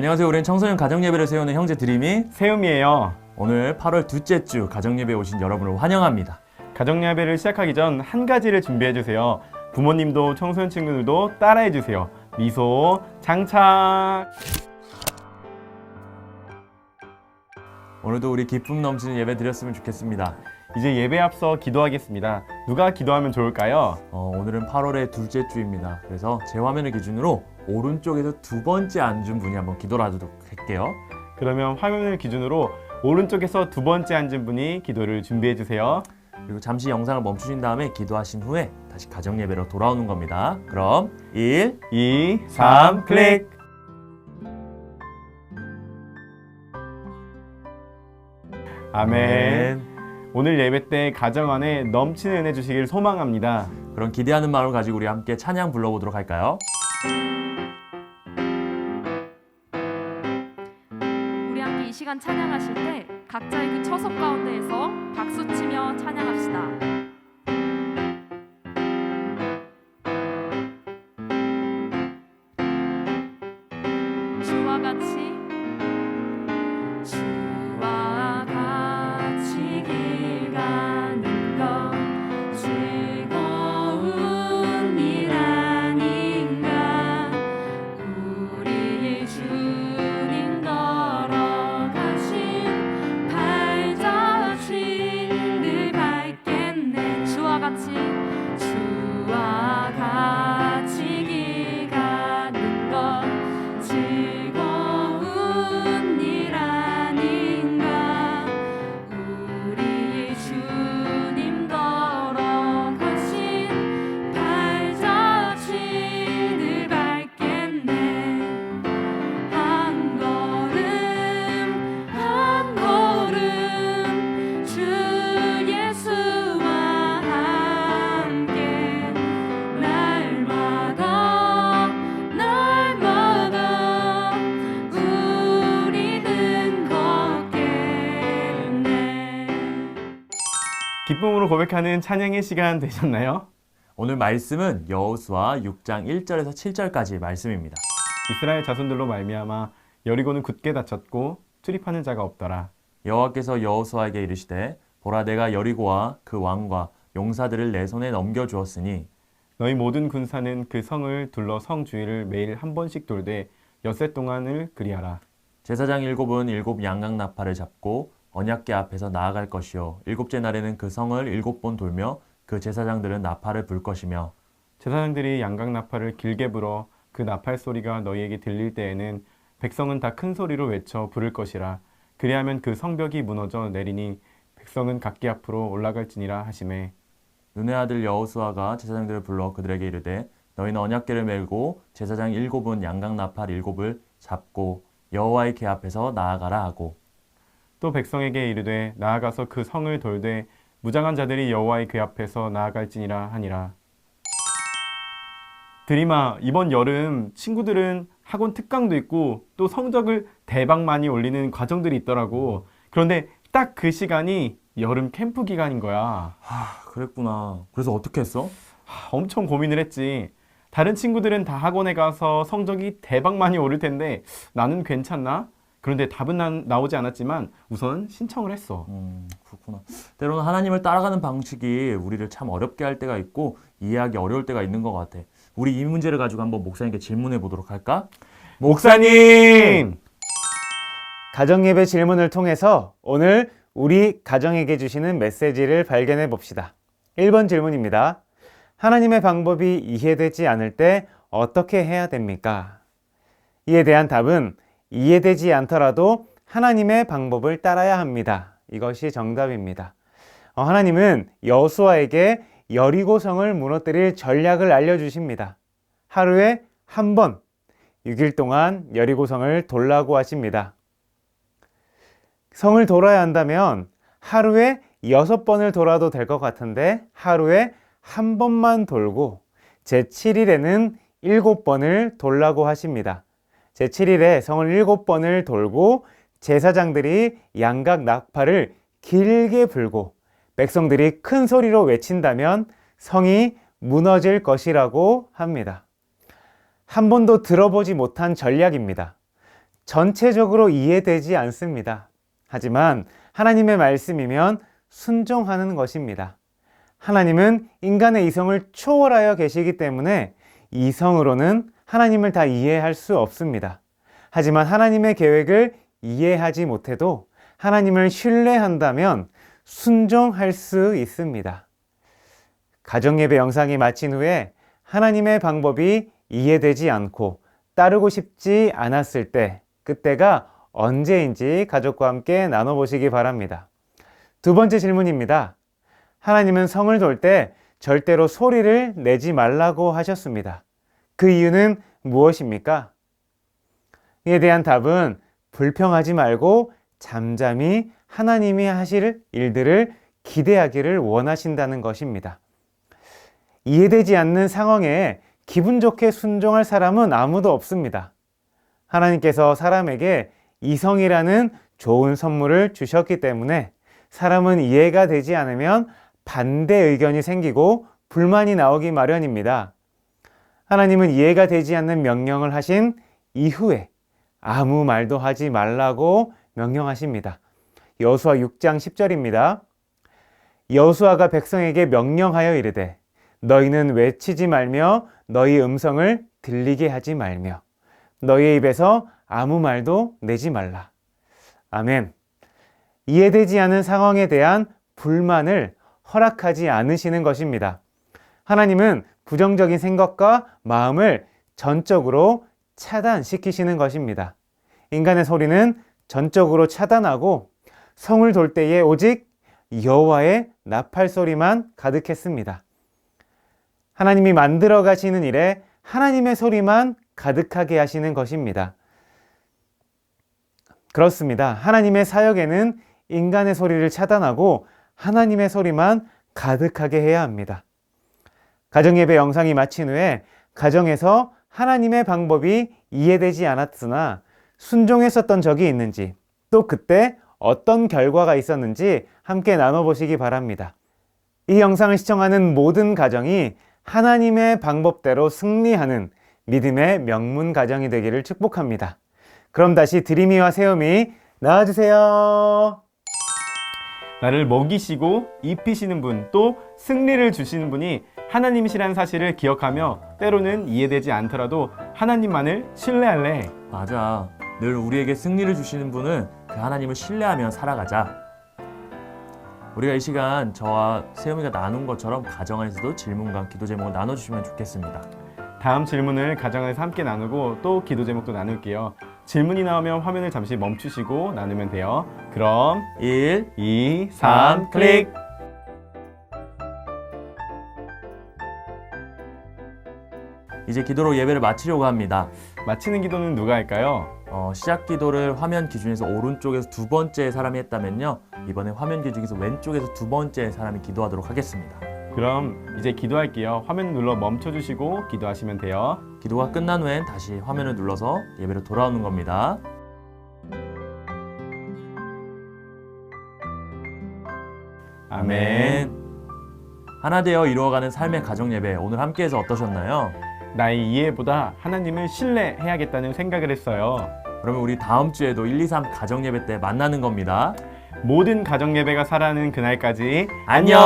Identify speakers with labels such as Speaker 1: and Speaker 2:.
Speaker 1: 안녕하세요. 우리는 청소년 가정예배를 세우는 형제 드림이
Speaker 2: 세움이에요.
Speaker 1: 오늘 8월 둘째 주 가정예배에 오신 여러분을 환영합니다.
Speaker 2: 가정예배를 시작하기 전 한 가지를 준비해주세요. 부모님도 청소년 친구들도 따라해주세요. 미소 장착.
Speaker 1: 오늘도 우리 기쁨 넘치는 예배 드렸으면 좋겠습니다.
Speaker 2: 이제 예배 앞서 기도하겠습니다. 누가 기도하면 좋을까요?
Speaker 1: 오늘은 8월의 둘째 주입니다. 그래서 제 화면을 기준으로 오른쪽에서 두 번째 앉은 분이 한번 기도를 하도록 할게요.
Speaker 2: 그러면 화면을 기준으로 오른쪽에서 두 번째 앉은 분이 기도를 준비해주세요.
Speaker 1: 그리고 잠시 영상을 멈추신 다음에 기도하신 후에 다시 가정예배로 돌아오는 겁니다. 그럼 1,
Speaker 2: 2, 3 클릭. 아멘. 오늘 예배 때 가정 안에 넘치는 은혜 주시길 소망합니다.
Speaker 1: 그런 기대하는 마음을 가지고 우리 함께 찬양 불러보도록 할까요?
Speaker 3: 우리 함께 이 시간 찬양하실 때 각자의 그 처석 가운데에서 박수치며 찬양합시다. 주와 같이 길 가는 것 즐거운 일 아닌가. 우리 주님 걸어가신 발자취 늘 밟겠네. 주와 같이 길 가는 것 즐거운 일 아닌가. 우리 주님 걸어가신 발자취 늘 밟겠네. 한 걸음 한 걸음 주 예수와 함께 날마다 우리는 걷겠네.
Speaker 2: 기쁨으로 고백하는 찬양의 시간 되셨나요?
Speaker 1: 오늘 말씀은 여호수아 6장 1절에서 7절까지 말씀입니다.
Speaker 2: 이스라엘 자손들로 말미암아 여리고는 굳게 닫혔고 출입하는 자가 없더라.
Speaker 1: 여호와께서 여호수아에게 이르시되 보라 내가 여리고와 그 왕과 용사들을 내 손에 넘겨주었으니
Speaker 2: 너희 모든 군사는 그 성을 둘러 성 주위를 매일 한 번씩 돌되 엿새 동안을 그리하라.
Speaker 1: 제사장 일곱은 일곱 양각 나팔을 잡고 언약궤 앞에서 나아갈 것이요 일곱째 날에는 그 성을 일곱 번 돌며 그 제사장들은 나팔을 불 것이며
Speaker 2: 제사장들이 양각 나팔을 길게 불어 그 나팔 소리가 너희에게 들릴 때에는 백성은 다 큰 소리로 외쳐 부를 것이라. 그리하면 그 성벽이 무너져 내리니 백성은 각기 앞으로 올라갈지니라 하시매.
Speaker 1: 눈의 아들 여호수아가 제사장들을 불러 그들에게 이르되 너희는 언약궤를 메고 제사장 일곱은 양각 나팔 일곱을 잡고 여호와의 궤 앞에서 나아가라 하고
Speaker 2: 또 백성에게 이르되 나아가서 그 성을 돌되 무장한 자들이 여호와의 궤 앞에서 나아갈지니라 하니라. 드림아, 이번 여름 친구들은 학원 특강도 있고 또 성적을 대박 많이 올리는 과정들이 있더라고. 그런데 딱 그 시간이 여름 캠프 기간인 거야.
Speaker 1: 그랬구나. 그래서 어떻게 했어?
Speaker 2: 엄청 고민을 했지. 다른 친구들은 다 학원에 가서 성적이 대박 많이 오를 텐데 나는 괜찮나? 그런데 답은 나오지 않았지만 우선 신청을 했어.
Speaker 1: 그렇구나. 때로는 하나님을 따라가는 방식이 우리를 참 어렵게 할 때가 있고 이해하기 어려울 때가 있는 것 같아. 우리 이 문제를 가지고 한번 목사님께 질문해 보도록 할까?
Speaker 2: 목사님!
Speaker 4: 가정예배 질문을 통해서 오늘 우리 가정에게 주시는 메시지를 발견해 봅시다. 1번 질문입니다. 하나님의 방법이 이해되지 않을 때 어떻게 해야 됩니까? 이에 대한 답은 이해되지 않더라도 하나님의 방법을 따라야 합니다. 이것이 정답입니다. 하나님은 여호수아에게 여리고성을 무너뜨릴 전략을 알려주십니다. 하루에 한 번, 6일 동안 여리고성을 돌라고 하십니다. 성을 돌아야 한다면 하루에 6번을 돌아도 될 것 같은데 하루에 한 번만 돌고 제7일에는 7번을 돌라고 하십니다. 제7일에 성을 7번을 돌고 제사장들이 양각 나팔을 길게 불고 백성들이 큰 소리로 외친다면 성이 무너질 것이라고 합니다. 한 번도 들어보지 못한 전략입니다. 전체적으로 이해되지 않습니다. 하지만 하나님의 말씀이면 순종하는 것입니다. 하나님은 인간의 이성을 초월하여 계시기 때문에 이성으로는 하나님을 다 이해할 수 없습니다. 하지만 하나님의 계획을 이해하지 못해도 하나님을 신뢰한다면 순종할 수 있습니다. 가정예배 영상이 마친 후에 하나님의 방법이 이해되지 않고 따르고 싶지 않았을 때, 그때가 언제인지 가족과 함께 나눠보시기 바랍니다. 두 번째 질문입니다. 하나님은 성을 돌 때 절대로 소리를 내지 말라고 하셨습니다. 그 이유는 무엇입니까? 이에 대한 답은 불평하지 말고 잠잠히 하나님이 하실 일들을 기대하기를 원하신다는 것입니다. 이해되지 않는 상황에 기분 좋게 순종할 사람은 아무도 없습니다. 하나님께서 사람에게 이성이라는 좋은 선물을 주셨기 때문에 사람은 이해가 되지 않으면 반대 의견이 생기고 불만이 나오기 마련입니다. 하나님은 이해가 되지 않는 명령을 하신 이후에 아무 말도 하지 말라고 명령하십니다. 여호수아 6장 10절입니다. 여호수아가 백성에게 명령하여 이르되 너희는 외치지 말며 너희 음성을 들리게 하지 말며 너희의 입에서 아무 말도 내지 말라. 아멘. 이해되지 않은 상황에 대한 불만을 허락하지 않으시는 것입니다. 하나님은 부정적인 생각과 마음을 전적으로 차단시키시는 것입니다. 인간의 소리는 전적으로 차단하고 성을 돌 때에 오직 여호와의 나팔 소리만 가득했습니다. 하나님이 만들어 가시는 일에 하나님의 소리만 가득하게 하시는 것입니다. 그렇습니다. 하나님의 사역에는 인간의 소리를 차단하고 하나님의 소리만 가득하게 해야 합니다. 가정예배 영상이 마친 후에 가정에서 하나님의 방법이 이해되지 않았으나 순종했었던 적이 있는지, 또 그때 어떤 결과가 있었는지 함께 나눠보시기 바랍니다. 이 영상을 시청하는 모든 가정이 하나님의 방법대로 승리하는 믿음의 명문 가정이 되기를 축복합니다. 그럼 다시 드림이와 세움이 나와주세요.
Speaker 2: 나를 먹이시고 입히시는 분, 또 승리를 주시는 분이 하나님이시라는 사실을 기억하며 때로는 이해되지 않더라도 하나님만을 신뢰할래.
Speaker 1: 맞아. 늘 우리에게 승리를 주시는 분은 그 하나님을 신뢰하며 살아가자. 우리가 이 시간 저와 세움이가 나눈 것처럼 가정 안에서도 질문과 기도 제목을 나눠주시면 좋겠습니다.
Speaker 2: 다음 질문을 가정 안에서 함께 나누고 또 기도 제목도 나눌게요. 질문이 나오면 화면을 잠시 멈추시고 나누면 돼요. 그럼
Speaker 1: 1,
Speaker 2: 2,
Speaker 1: 3,
Speaker 2: 3 클릭!
Speaker 1: 이제 기도로 예배를 마치려고 합니다.
Speaker 2: 마치는 기도는 누가 할까요?
Speaker 1: 시작 기도를 화면 기준에서 오른쪽에서 두 번째 사람이 했다면요, 이번에 화면 기준에서 왼쪽에서 두 번째 사람이 기도하도록 하겠습니다.
Speaker 2: 그럼 이제 기도할게요. 화면 눌러 멈춰주시고 기도하시면 돼요.
Speaker 1: 기도가 끝난 후엔 다시 화면을 눌러서 예배로 돌아오는 겁니다. 아멘. 하나 되어 이루어가는 삶의 가정 예배, 오늘 함께해서 어떠셨나요?
Speaker 2: 나의 이해보다 하나님을 신뢰해야겠다는 생각을 했어요.
Speaker 1: 그러면 우리 다음 주에도 1, 2, 3 가정 예배 때 만나는 겁니다.
Speaker 2: 모든 가정 예배가 살아나는 그날까지
Speaker 1: 안녕!